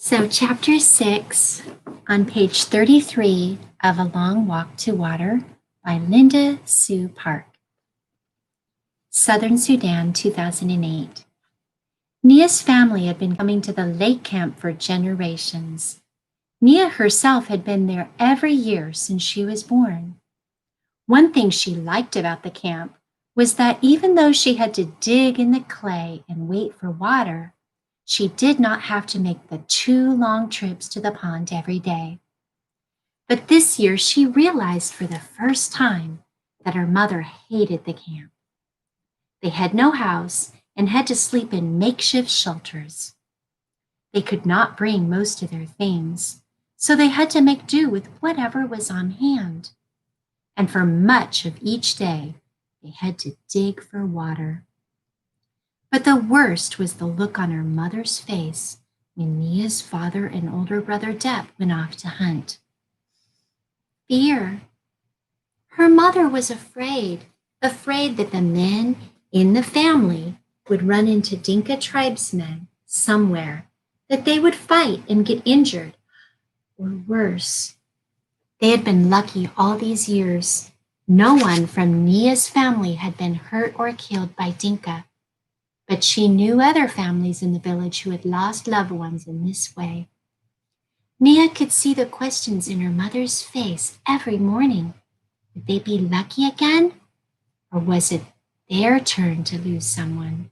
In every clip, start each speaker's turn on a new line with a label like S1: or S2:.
S1: So, chapter 6 on page 33 of A Long Walk to Water by Linda Sue Park. Southern Sudan, 2008. Nia's family had been coming to the lake camp for generations. Nia herself had been there every year since she was born. One thing she liked about the camp was that even though she had to dig in the clay and wait for water, she did not have to make the 2 long trips to the pond every day. But this year she realized for the first time that her mother hated the camp. They had no house and had to sleep in makeshift shelters. They could not bring most of their things, so they had to make do with whatever was on hand. And for much of each day, they had to dig for water. But the worst was the look on her mother's face when Nia's father and older brother Depp went off to hunt. Fear. Her mother was afraid that the men in the family would run into Dinka tribesmen somewhere, that they would fight and get injured, or worse. They had been lucky all these years. No one from Nia's family had been hurt or killed by Dinka. But she knew other families in the village who had lost loved ones in this way. Nia could see the questions in her mother's face every morning. Would they be lucky again? Or was it their turn to lose someone?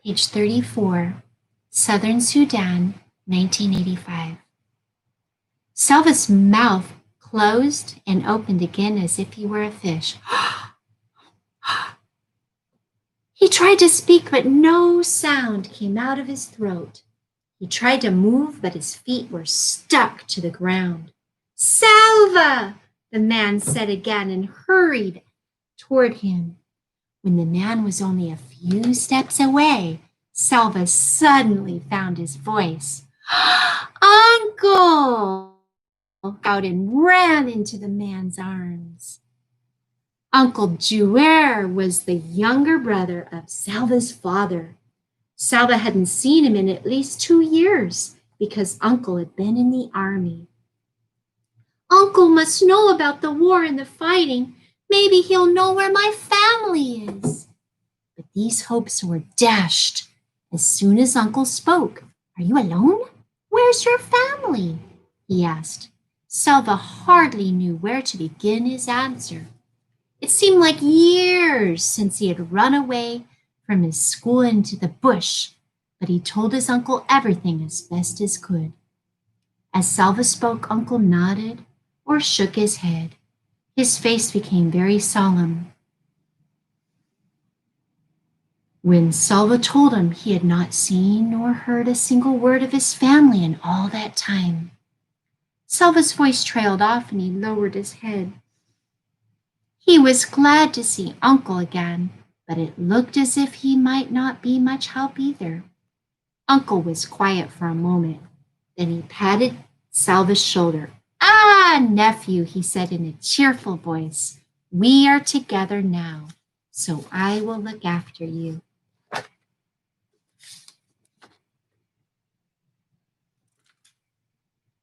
S1: Page 34, Southern Sudan, 1985. Salva's mouth closed and opened again as if he were a fish. He tried to speak, but no sound came out of his throat. He tried to move, but his feet were stuck to the ground. Salva, the man said again and hurried toward him. When the man was only a few steps away, Salva suddenly found his voice. Uncle! Out and ran into the man's arms. Uncle Juer was the younger brother of Salva's father. Salva hadn't seen him in at least 2 years because Uncle had been in the army. Uncle must know about the war and the fighting. Maybe he'll know where my family is. But these hopes were dashed as soon as Uncle spoke. Are you alone? Where's your family? He asked. Salva hardly knew where to begin his answer. It seemed like years since he had run away from his school into the bush, but he told his uncle everything as best as could. As Salva spoke, Uncle nodded or shook his head. His face became very solemn. When Salva told him he had not seen nor heard a single word of his family in all that time, Salva's voice trailed off and he lowered his head. He was glad to see Uncle again, but it looked as if he might not be much help either. Uncle was quiet for a moment. Then he patted Salva's shoulder. Ah, nephew, he said in a cheerful voice, we are together now, so I will look after you.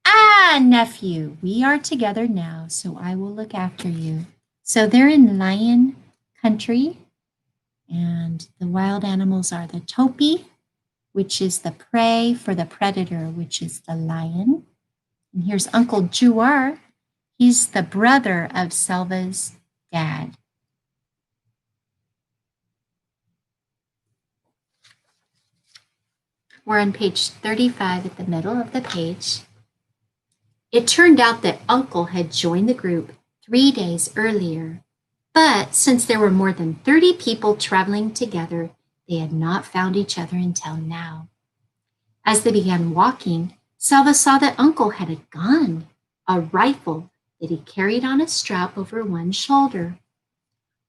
S1: Ah, nephew, we are together now, so I will look after you. So they're in lion country, and the wild animals are the topi, which is the prey for the predator, which is the lion. And here's Uncle Juar. He's the brother of Salva's dad. We're on page 35 at the middle of the page. It turned out that Uncle had joined the group 3 days earlier, but since there were more than 30 people traveling together, they had not found each other until now. As they began walking, Salva saw that Uncle had a gun, a rifle that he carried on a strap over one shoulder.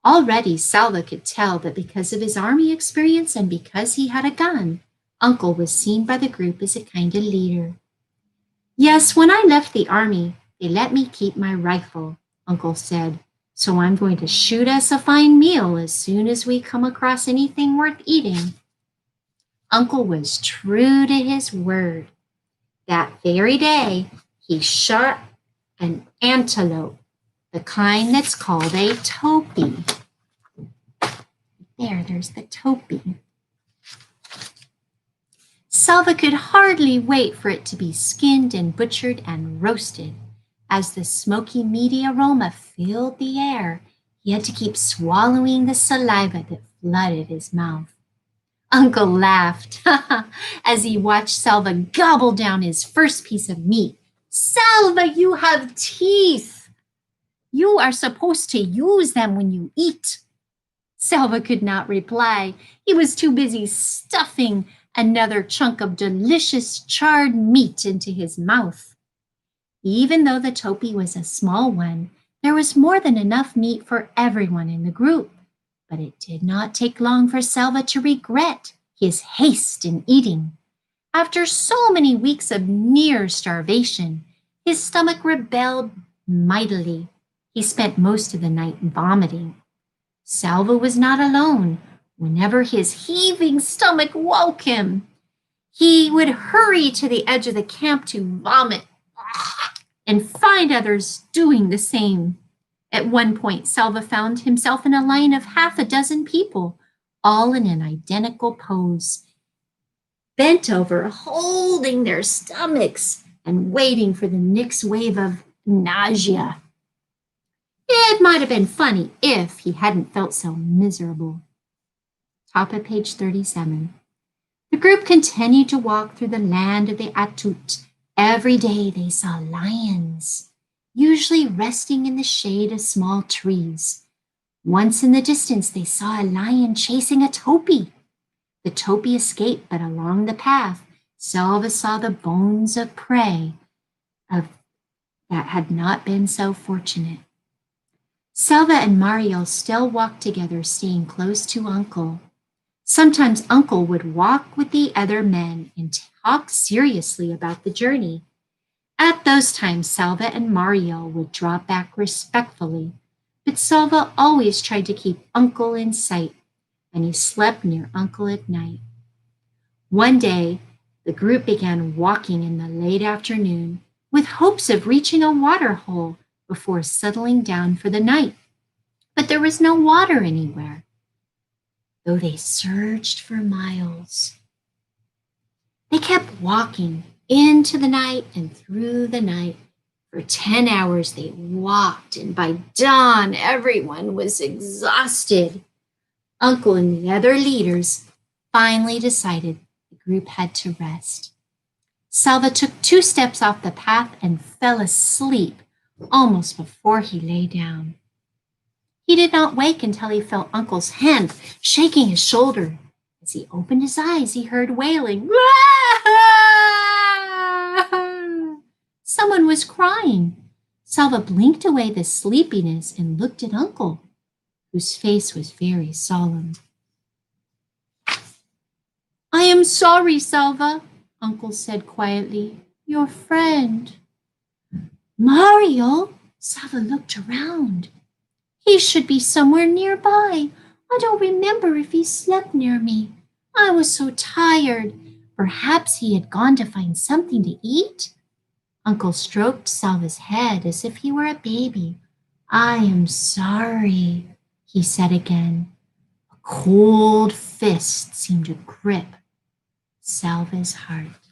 S1: Already, Salva could tell that because of his army experience and because he had a gun, Uncle was seen by the group as a kind of leader. Yes, when I left the army, they let me keep my rifle, Uncle said, so I'm going to shoot us a fine meal as soon as we come across anything worth eating. Uncle was true to his word. That very day, he shot an antelope, the kind that's called a topee. There's the topee. Selva could hardly wait for it to be skinned and butchered and roasted. As the smoky, meaty aroma filled the air, he had to keep swallowing the saliva that flooded his mouth. Uncle laughed as he watched Selva gobble down his first piece of meat. Selva, you have teeth. You are supposed to use them when you eat. Selva could not reply. He was too busy stuffing another chunk of delicious charred meat into his mouth. Even though the topee was a small one, there was more than enough meat for everyone in the group. But it did not take long for Selva to regret his haste in eating. After so many weeks of near starvation, his stomach rebelled mightily. He spent most of the night vomiting. Selva was not alone. Whenever his heaving stomach woke him, he would hurry to the edge of the camp to vomit and find others doing the same. At one point, Selva found himself in a line of half a dozen people, all in an identical pose, bent over, holding their stomachs and waiting for the next wave of nausea. It might have been funny if he hadn't felt so miserable. Top of page 37. The group continued to walk through the land of the Atut. Every day they saw lions, usually resting in the shade of small trees. Once in the distance, they saw a lion chasing a topee. The topee escaped, but along the path, Selva saw the bones of prey that had not been so fortunate. Selva and Mario still walked together, staying close to Uncle. Sometimes Uncle would walk with the other men and talk seriously about the journey. At those times, Selva and Mario would draw back respectfully, but Selva always tried to keep Uncle in sight, and he slept near Uncle at night. One day, the group began walking in the late afternoon with hopes of reaching a water hole before settling down for the night. But there was no water anywhere, though they searched for miles. They kept walking into the night and through the night. For 10 hours they walked, and by dawn everyone was exhausted. Uncle and the other leaders finally decided the group had to rest. Selva took 2 steps off the path and fell asleep almost before he lay down. He did not wake until he felt Uncle's hand shaking his shoulder. As he opened his eyes, he heard wailing. Someone was crying. Selva blinked away the sleepiness and looked at Uncle, whose face was very solemn. I am sorry, Selva, Uncle said quietly. Your friend. Mario, Selva looked around. He should be somewhere nearby. I don't remember if he slept near me. I was so tired. Perhaps he had gone to find something to eat. Uncle stroked Selva's head as if he were a baby. I am sorry, he said again. A cold fist seemed to grip Selva's heart.